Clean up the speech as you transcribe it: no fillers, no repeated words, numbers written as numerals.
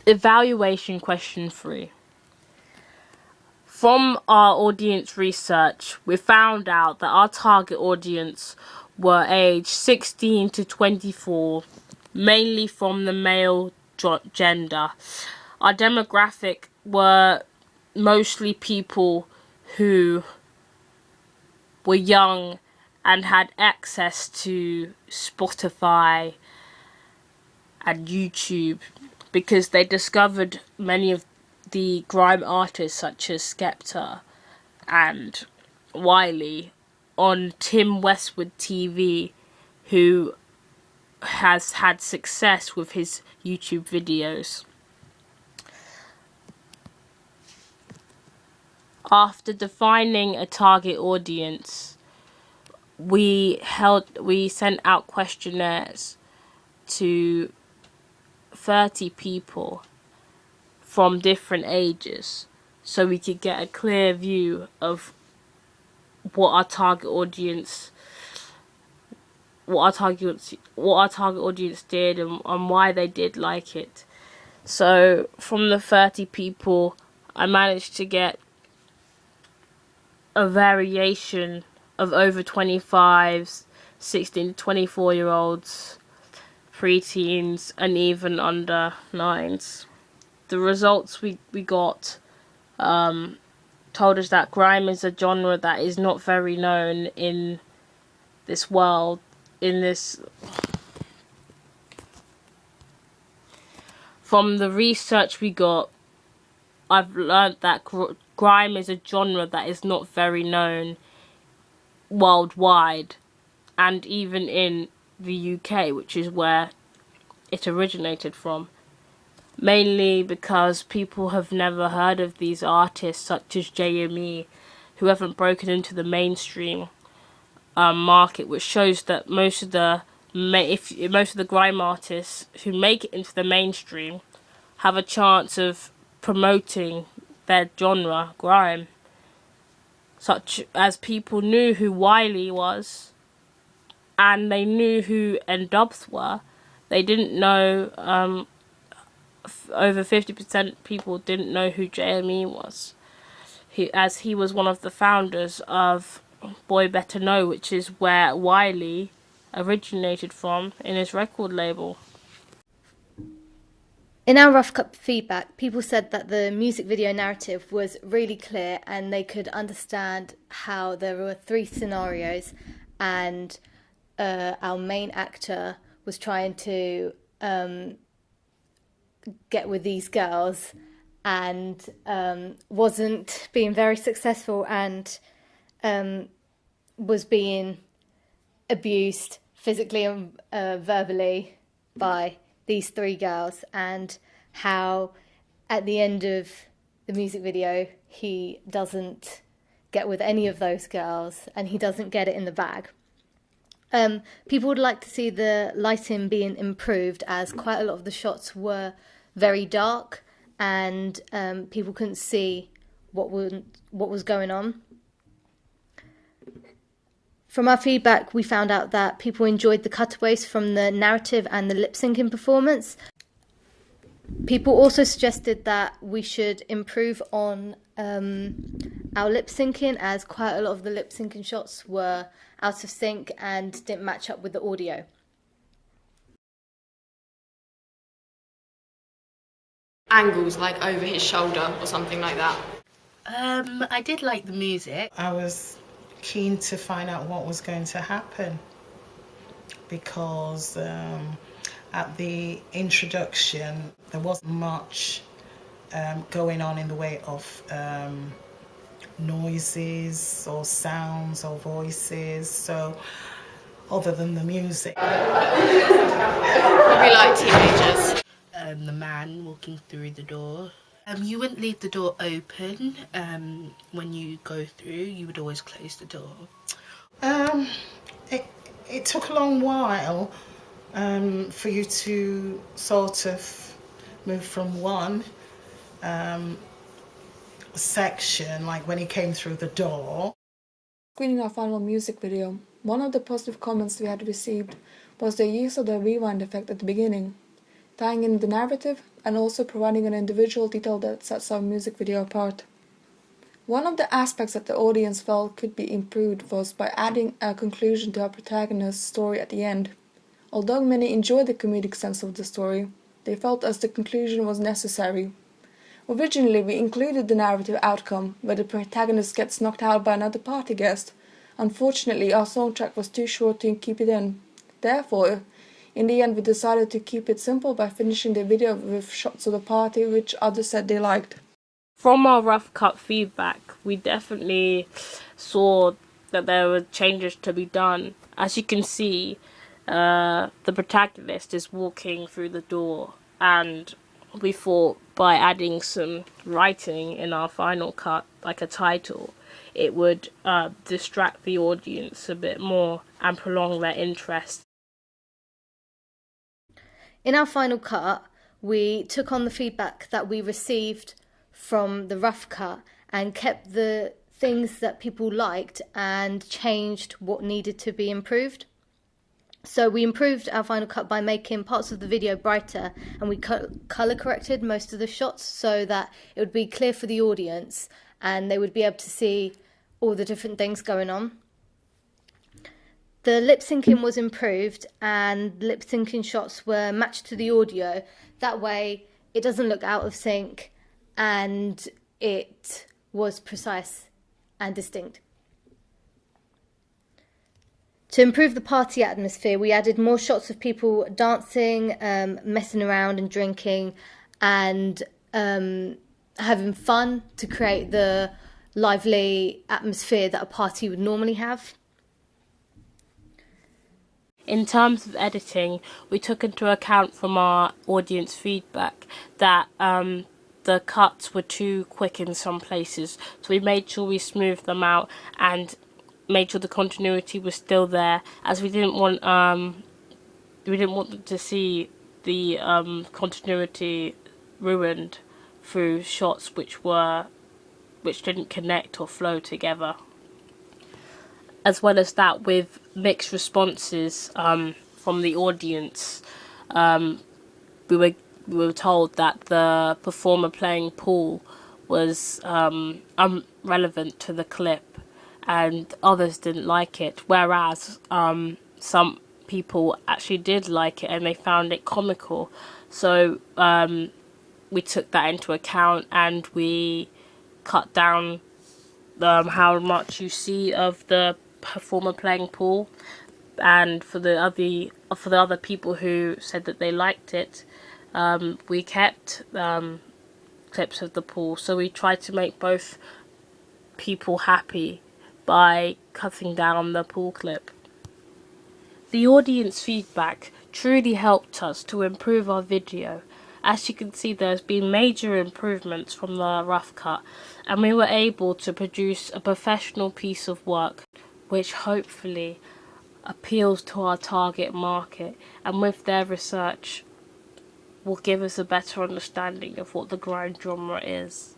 Evaluation question 3. From our audience research, we found out that our target audience were aged 16 to 24, mainly from the male gender. Our demographic were mostly people who were young and had access to Spotify and YouTube, because they discovered many of the grime artists such as Skepta and Wiley on Tim Westwood TV, who has had success with his YouTube videos. After defining a target audience, we sent out questionnaires to 30 people from different ages, so we could get a clear view of what our target audience did and why they did like it. So from the 30 people, I managed to get a variation of over 25s, 16 to 24-year-olds, preteens, and even under 9s. The results we got told us that grime is a genre that is not very known in this world. From the research we got, I've learned that grime is a genre that is not very known worldwide, and even in the UK, which is where it originated from. Mainly because people have never heard of these artists such as JME, who haven't broken into the mainstream market, which shows that most of the grime artists who make it into the mainstream have a chance of promoting their genre, grime. Such as people knew who Wiley was, and they knew who N-Dubs were. They didn't know, over 50% people didn't know who JME was, as he was one of the founders of Boy Better Know, which is where Wiley originated from in his record label. In our rough cut feedback, people said that the music video narrative was really clear and they could understand how there were 3 scenarios, and our main actor was trying to get with these girls and wasn't being very successful, and was being abused physically and verbally by these 3 girls, and how at the end of the music video he doesn't get with any of those girls and he doesn't get it in the bag. People would like to see the lighting being improved, as quite a lot of the shots were very dark and people couldn't see what was going on. From our feedback, we found out that people enjoyed the cutaways from the narrative and the lip-syncing performance. People also suggested that we should improve on our lip-syncing, as quite a lot of the lip-syncing shots were out of sync and didn't match up with the audio. Angles like over his shoulder or something like that. I did like the music. I was keen to find out what was going to happen, because at the introduction there wasn't much going on in the way of noises or sounds or voices, so other than the music. Probably like teenagers. The man walking through the door. You wouldn't leave the door open when you go through. You would always close the door. It took a long while for you to sort of move from one section, like when he came through the door. Screening our final music video, one of the positive comments we had received was the use of the rewind effect at the beginning, tying in the narrative and also providing an individual detail that sets our music video apart. One of the aspects that the audience felt could be improved was by adding a conclusion to our protagonist's story at the end. Although many enjoyed the comedic sense of the story, they felt as the conclusion was necessary. Originally, we included the narrative outcome, where the protagonist gets knocked out by another party guest. Unfortunately, our soundtrack was too short to keep it in. Therefore, in the end, we decided to keep it simple by finishing the video with shots of the party, which others said they liked. From our rough cut feedback, we definitely saw that there were changes to be done. As you can see, the protagonist is walking through the door, and we thought by adding some writing in our final cut, like a title, it would distract the audience a bit more and prolong their interest. In our final cut, we took on the feedback that we received from the rough cut and kept the things that people liked and changed what needed to be improved. So we improved our final cut by making parts of the video brighter, and we colour corrected most of the shots so that it would be clear for the audience and they would be able to see all the different things going on. The lip syncing was improved and lip syncing shots were matched to the audio. That way it doesn't look out of sync and it was precise and distinct. To improve the party atmosphere, we added more shots of people dancing, messing around and drinking, and having fun to create the lively atmosphere that a party would normally have. In terms of editing, we took into account from our audience feedback that the cuts were too quick in some places, so we made sure we smoothed them out and made sure the continuity was still there, as we didn't want them to see the continuity ruined through shots which didn't connect or flow together. As well as that, with mixed responses from the audience, we were told that the performer playing pool was irrelevant to the clip, and others didn't like it, whereas some people actually did like it and they found it comical. So we took that into account and we cut down how much you see of the performer playing pool. And for the other people who said that they liked it, we kept clips of the pool. So we tried to make both people happy by cutting down the pool clip. The audience feedback truly helped us to improve our video. As you can see, there's been major improvements from the rough cut, and we were able to produce a professional piece of work which hopefully appeals to our target market, and with their research will give us a better understanding of what the grime genre is.